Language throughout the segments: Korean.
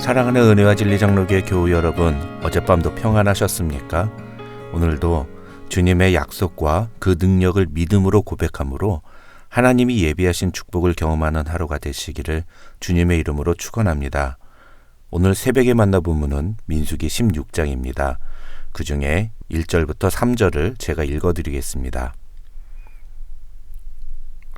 사랑하는 은혜와 진리 장로교회 교우 여러분, 어젯밤도 평안하셨습니까? 오늘도 주님의 약속과 그 능력을 믿음으로 고백함으로 하나님이 예비하신 축복을 경험하는 하루가 되시기를 주님의 이름으로 축원합니다. 오늘 새벽에 만나 본문은 민수기 16장입니다. 그 중에 1절부터 3절을 제가 읽어드리겠습니다.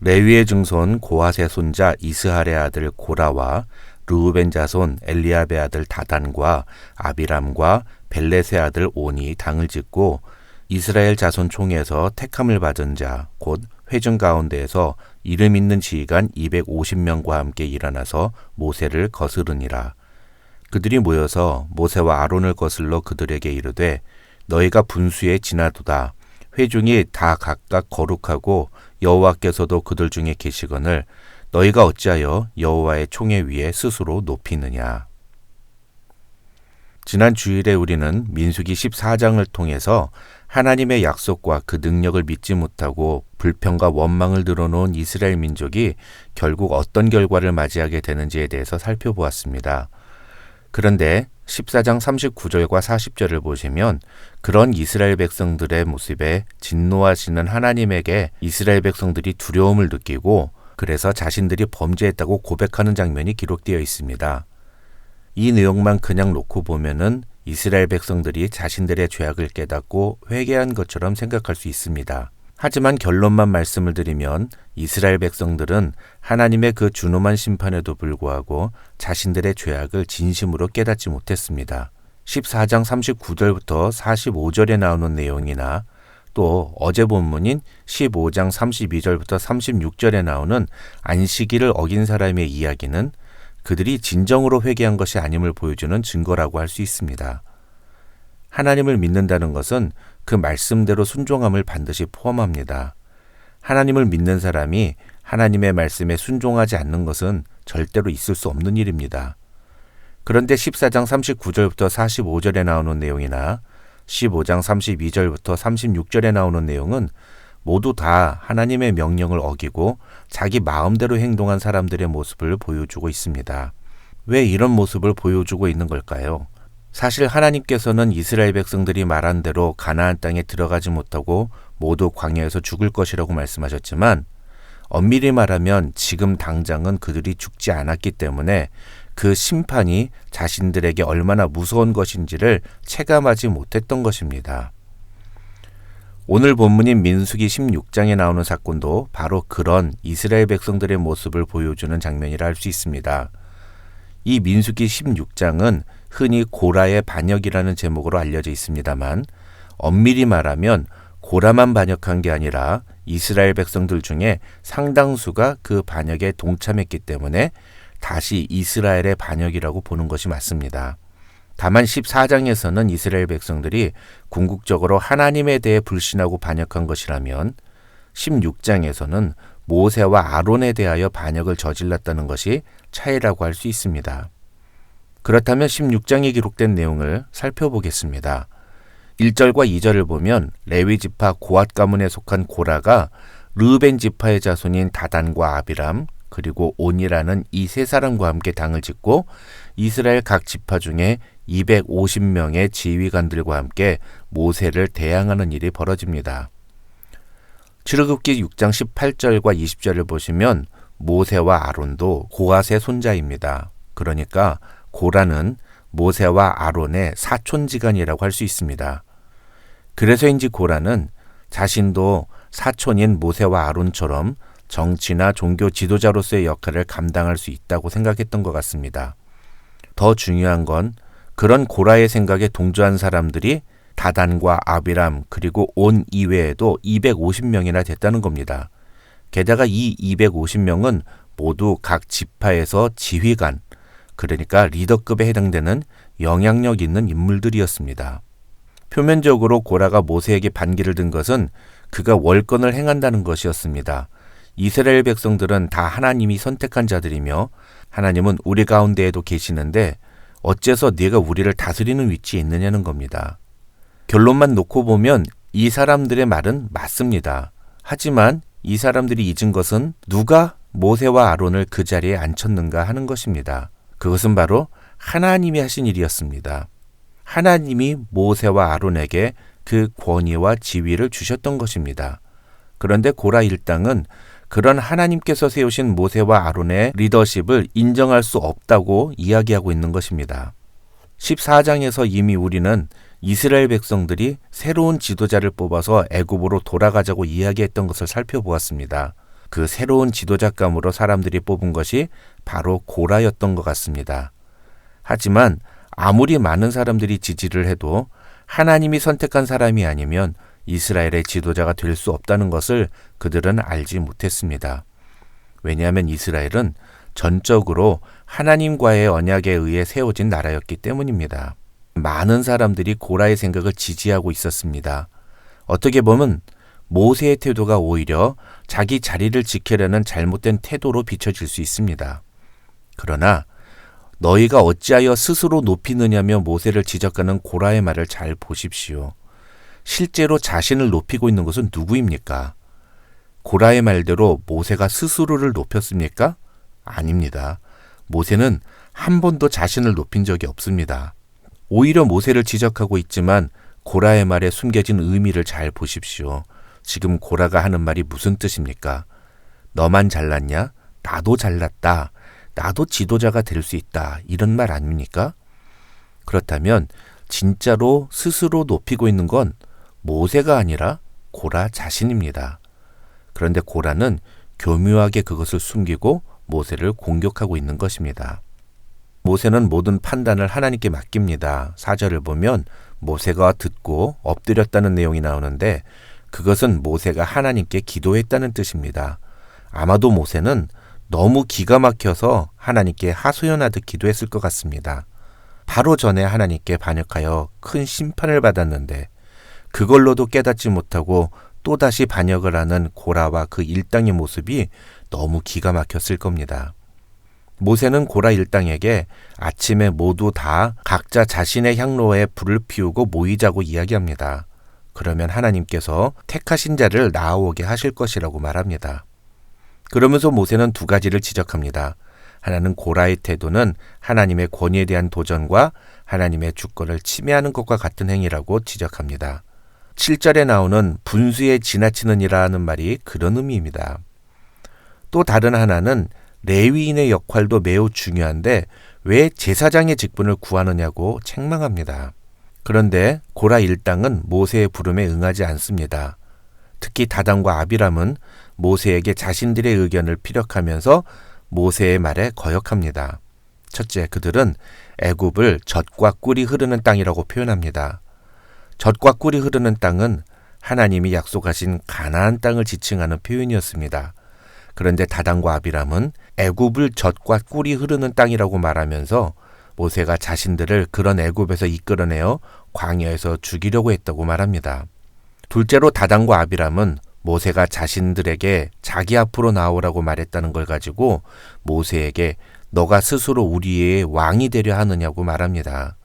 레위의 증손 고핫의 손자 이스할의 아들 고라와 르우벤 자손 엘리압의 아들 다단과 아비람과 벨렛의 아들 온이 당을 짓고 이스라엘 자손 총에서 택함을 받은 자 곧 회중 가운데에서 이름 있는 지휘관 250명과 함께 일어나서 모세를 거스르니라. 그들이 모여서 모세와 아론을 거슬러 그들에게 이르되 너희가 분수에 지나도다. 회중이 다 각각 거룩하고 여호와께서도 그들 중에 계시거늘 너희가 어찌하여 여호와의 총회 위에 스스로 높이느냐. 지난 주일에 우리는 민수기 14장을 통해서 하나님의 약속과 그 능력을 믿지 못하고 불평과 원망을 드러놓은 이스라엘 민족이 결국 어떤 결과를 맞이하게 되는지에 대해서 살펴보았습니다. 그런데 14장 39절과 40절을 보시면 그런 이스라엘 백성들의 모습에 진노하시는 하나님에게 이스라엘 백성들이 두려움을 느끼고 그래서 자신들이 범죄했다고 고백하는 장면이 기록되어 있습니다. 이 내용만 그냥 놓고 보면은 이스라엘 백성들이 자신들의 죄악을 깨닫고 회개한 것처럼 생각할 수 있습니다. 하지만 결론만 말씀을 드리면 이스라엘 백성들은 하나님의 그 준엄한 심판에도 불구하고 자신들의 죄악을 진심으로 깨닫지 못했습니다. 14장 39절부터 45절에 나오는 내용이나 또 어제 본문인 15장 32절부터 36절에 나오는 안식일을 어긴 사람의 이야기는 그들이 진정으로 회개한 것이 아님을 보여주는 증거라고 할 수 있습니다. 하나님을 믿는다는 것은 그 말씀대로 순종함을 반드시 포함합니다. 하나님을 믿는 사람이 하나님의 말씀에 순종하지 않는 것은 절대로 있을 수 없는 일입니다. 그런데 14장 39절부터 45절에 나오는 내용이나 15장 32절부터 36절에 나오는 내용은 모두 다 하나님의 명령을 어기고 자기 마음대로 행동한 사람들의 모습을 보여주고 있습니다. 왜 이런 모습을 보여주고 있는 걸까요? 사실 하나님께서는 이스라엘 백성들이 말한 대로 가나안 땅에 들어가지 못하고 모두 광야에서 죽을 것이라고 말씀하셨지만 엄밀히 말하면 지금 당장은 그들이 죽지 않았기 때문에 그 심판이 자신들에게 얼마나 무서운 것인지를 체감하지 못했던 것입니다. 오늘 본문인 민수기 16장에 나오는 사건도 바로 그런 이스라엘 백성들의 모습을 보여주는 장면이라 할 수 있습니다. 이 민수기 16장은 흔히 고라의 반역이라는 제목으로 알려져 있습니다만 엄밀히 말하면 고라만 반역한 게 아니라 이스라엘 백성들 중에 상당수가 그 반역에 동참했기 때문에 다시 이스라엘의 반역이라고 보는 것이 맞습니다. 다만 14장에서는 이스라엘 백성들이 궁극적으로 하나님에 대해 불신하고 반역한 것이라면 16장에서는 모세와 아론에 대하여 반역을 저질렀다는 것이 차이라고 할 수 있습니다. 그렇다면 16장에 기록된 내용을 살펴보겠습니다. 1절과 2절을 보면 레위 지파 고핫 가문에 속한 고라가 르우벤 지파의 자손인 다단과 아비람 그리고 온이라는 이 세 사람과 함께 당을 짓고 이스라엘 각 지파 중에 250명의 지휘관들과 함께 모세를 대항하는 일이 벌어집니다. 출애굽기 6장 18절과 20절을 보시면 모세와 아론도 고핫의 손자입니다. 그러니까 고라는 모세와 아론의 사촌지간이라고 할 수 있습니다. 그래서인지 고라는 자신도 사촌인 모세와 아론처럼 정치나 종교 지도자로서의 역할을 감당할 수 있다고 생각했던 것 같습니다. 더 중요한 건 그런 고라의 생각에 동조한 사람들이 다단과 아비람 그리고 온 이외에도 250명이나 됐다는 겁니다. 게다가 이 250명은 모두 각 지파에서 지휘관, 그러니까 리더급에 해당되는 영향력 있는 인물들이었습니다. 표면적으로 고라가 모세에게 반기를 든 것은 그가 월권을 행한다는 것이었습니다. 이스라엘 백성들은 다 하나님이 선택한 자들이며 하나님은 우리 가운데에도 계시는데 어째서 네가 우리를 다스리는 위치에 있느냐는 겁니다. 결론만 놓고 보면 이 사람들의 말은 맞습니다. 하지만 이 사람들이 잊은 것은 누가 모세와 아론을 그 자리에 앉혔는가 하는 것입니다. 그것은 바로 하나님이 하신 일이었습니다. 하나님이 모세와 아론에게 그 권위와 지위를 주셨던 것입니다. 그런데 고라 일당은 그런 하나님께서 세우신 모세와 아론의 리더십을 인정할 수 없다고 이야기하고 있는 것입니다. 14장에서 이미 우리는 이스라엘 백성들이 새로운 지도자를 뽑아서 애굽으로 돌아가자고 이야기했던 것을 살펴보았습니다. 그 새로운 지도자감으로 사람들이 뽑은 것이 바로 고라였던 것 같습니다. 하지만 아무리 많은 사람들이 지지를 해도 하나님이 선택한 사람이 아니면 이스라엘의 지도자가 될 수 없다는 것을 그들은 알지 못했습니다. 왜냐하면 이스라엘은 전적으로 하나님과의 언약에 의해 세워진 나라였기 때문입니다. 많은 사람들이 고라의 생각을 지지하고 있었습니다. 어떻게 보면 모세의 태도가 오히려 자기 자리를 지키려는 잘못된 태도로 비춰질 수 있습니다. 그러나 너희가 어찌하여 스스로 높이느냐며 모세를 지적하는 고라의 말을 잘 보십시오. 실제로 자신을 높이고 있는 것은 누구입니까? 고라의 말대로 모세가 스스로를 높였습니까? 아닙니다. 모세는 한 번도 자신을 높인 적이 없습니다. 오히려 모세를 지적하고 있지만 고라의 말에 숨겨진 의미를 잘 보십시오. 지금 고라가 하는 말이 무슨 뜻입니까? 너만 잘났냐? 나도 잘났다. 나도 지도자가 될 수 있다. 이런 말 아닙니까? 그렇다면 진짜로 스스로 높이고 있는 건 모세가 아니라 고라 자신입니다. 그런데 고라는 교묘하게 그것을 숨기고 모세를 공격하고 있는 것입니다. 모세는 모든 판단을 하나님께 맡깁니다. 4절을 보면 모세가 듣고 엎드렸다는 내용이 나오는데 그것은 모세가 하나님께 기도했다는 뜻입니다. 아마도 모세는 너무 기가 막혀서 하나님께 하소연하듯 기도했을 것 같습니다. 바로 전에 하나님께 반역하여 큰 심판을 받았는데 그걸로도 깨닫지 못하고 또다시 반역을 하는 고라와 그 일당의 모습이 너무 기가 막혔을 겁니다. 모세는 고라 일당에게 아침에 모두 다 각자 자신의 향로에 불을 피우고 모이자고 이야기합니다. 그러면 하나님께서 택하신 자를 나아오게 하실 것이라고 말합니다. 그러면서 모세는 두 가지를 지적합니다. 하나는 고라의 태도는 하나님의 권위에 대한 도전과 하나님의 주권을 침해하는 것과 같은 행위라고 지적합니다. 7절에 나오는 분수에 지나치는 이라는 말이 그런 의미입니다. 또 다른 하나는 레위인의 역할도 매우 중요한데 왜 제사장의 직분을 구하느냐고 책망합니다. 그런데 고라 일당은 모세의 부름에 응하지 않습니다. 특히 다단과 아비람은 모세에게 자신들의 의견을 피력하면서 모세의 말에 거역합니다. 첫째, 그들은 애굽을 젖과 꿀이 흐르는 땅이라고 표현합니다. 젖과 꿀이 흐르는 땅은 하나님이 약속하신 가나안 땅을 지칭하는 표현이었습니다. 그런데 다단과 아비람은 애굽을 젖과 꿀이 흐르는 땅이라고 말하면서 모세가 자신들을 그런 애굽에서 이끌어내어 광야에서 죽이려고 했다고 말합니다. 둘째로 다단과 아비람은 모세가 자신들에게 자기 앞으로 나오라고 말했다는 걸 가지고 모세에게 너가 스스로 우리의 왕이 되려 하느냐고 말합니다.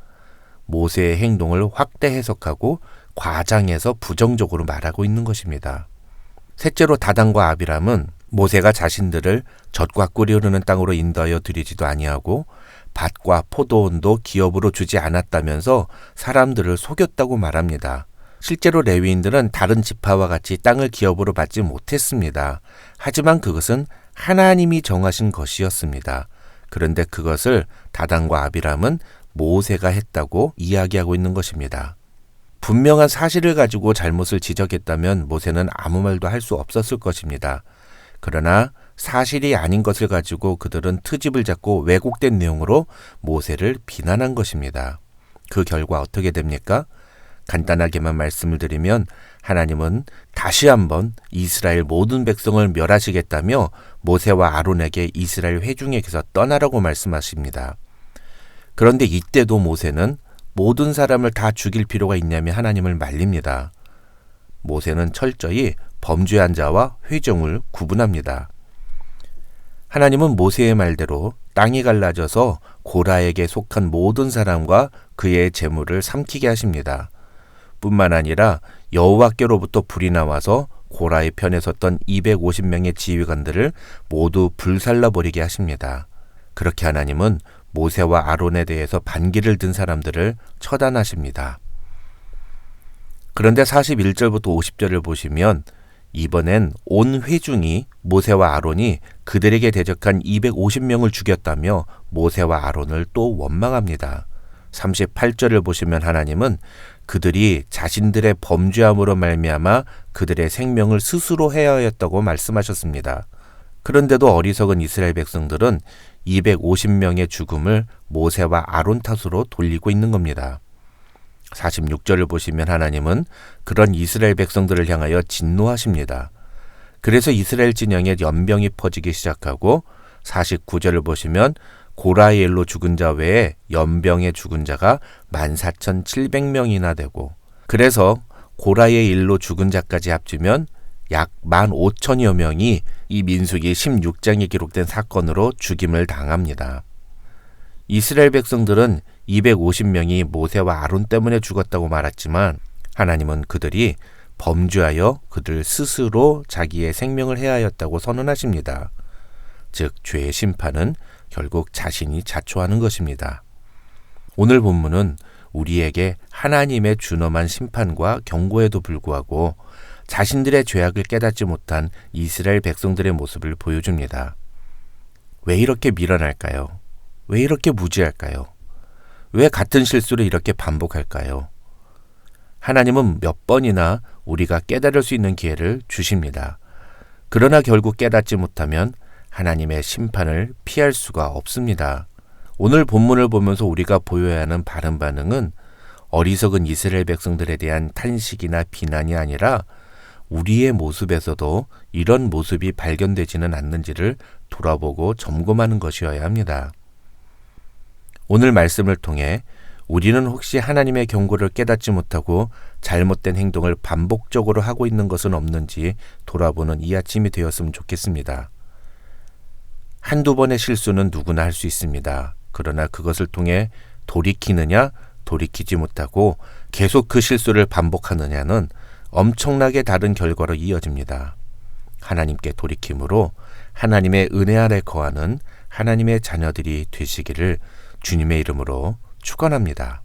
모세의 행동을 확대 해석하고 과장해서 부정적으로 말하고 있는 것입니다. 셋째로 다단과 아비람은 모세가 자신들을 젖과 꿀이 흐르는 땅으로 인도하여 드리지도 아니하고 밭과 포도원도 기업으로 주지 않았다면서 사람들을 속였다고 말합니다. 실제로 레위인들은 다른 지파와 같이 땅을 기업으로 받지 못했습니다. 하지만 그것은 하나님이 정하신 것이었습니다. 그런데 그것을 다단과 아비람은 모세가 했다고 이야기하고 있는 것입니다. 분명한 사실을 가지고 잘못을 지적했다면 모세는 아무 말도 할 수 없었을 것입니다. 그러나 사실이 아닌 것을 가지고 그들은 트집을 잡고 왜곡된 내용으로 모세를 비난한 것입니다. 그 결과 어떻게 됩니까? 간단하게만 말씀을 드리면 하나님은 다시 한번 이스라엘 모든 백성을 멸하시겠다며 모세와 아론에게 이스라엘 회중에게서 떠나라고 말씀하십니다. 그런데 이때도 모세는 모든 사람을 다 죽일 필요가 있냐며 하나님을 말립니다. 모세는 철저히 범죄한 자와 회중을 구분합니다. 하나님은 모세의 말대로 땅이 갈라져서 고라에게 속한 모든 사람과 그의 재물을 삼키게 하십니다. 뿐만 아니라 여호와께로부터 불이 나와서 고라의 편에 섰던 250명의 지휘관들을 모두 불살라버리게 하십니다. 그렇게 하나님은 모세와 아론에 대해서 반기를 든 사람들을 처단하십니다. 그런데 41절부터 50절을 보시면 이번엔 온 회중이 모세와 아론이 그들에게 대적한 250명을 죽였다며 모세와 아론을 또 원망합니다. 38절을 보시면 하나님은 그들이 자신들의 범죄함으로 말미암아 그들의 생명을 스스로 해하였다고 말씀하셨습니다. 그런데도 어리석은 이스라엘 백성들은 250명의 죽음을 모세와 아론 탓으로 돌리고 있는 겁니다. 46절을 보시면 하나님은 그런 이스라엘 백성들을 향하여 진노하십니다. 그래서 이스라엘 진영에 연병이 퍼지기 시작하고 49절을 보시면 고라의 일로 죽은 자 외에 연병에 죽은 자가 14,700명이나 되고, 그래서 고라의 일로 죽은 자까지 합치면 약 15,000여 명이 이 민수기 16장에 기록된 사건으로 죽임을 당합니다. 이스라엘 백성들은 250명이 모세와 아론 때문에 죽었다고 말했지만 하나님은 그들이 범죄하여 그들 스스로 자기의 생명을 해하였다고 선언하십니다. 즉 죄의 심판은 결국 자신이 자초하는 것입니다. 오늘 본문은 우리에게 하나님의 준엄한 심판과 경고에도 불구하고 자신들의 죄악을 깨닫지 못한 이스라엘 백성들의 모습을 보여줍니다. 왜 이렇게 미련할까요? 왜 이렇게 무지할까요? 왜 같은 실수를 이렇게 반복할까요? 하나님은 몇 번이나 우리가 깨달을 수 있는 기회를 주십니다. 그러나 결국 깨닫지 못하면 하나님의 심판을 피할 수가 없습니다. 오늘 본문을 보면서 우리가 보여야 하는 바른 반응은 어리석은 이스라엘 백성들에 대한 탄식이나 비난이 아니라 우리의 모습에서도 이런 모습이 발견되지는 않는지를 돌아보고 점검하는 것이어야 합니다. 오늘 말씀을 통해 우리는 혹시 하나님의 경고를 깨닫지 못하고 잘못된 행동을 반복적으로 하고 있는 것은 없는지 돌아보는 이 아침이 되었으면 좋겠습니다. 한두 번의 실수는 누구나 할 수 있습니다. 그러나 그것을 통해 돌이키느냐, 돌이키지 못하고 계속 그 실수를 반복하느냐는 엄청나게 다른 결과로 이어집니다. 하나님께 돌이킴으로 하나님의 은혜 아래 거하는 하나님의 자녀들이 되시기를 주님의 이름으로 축원합니다.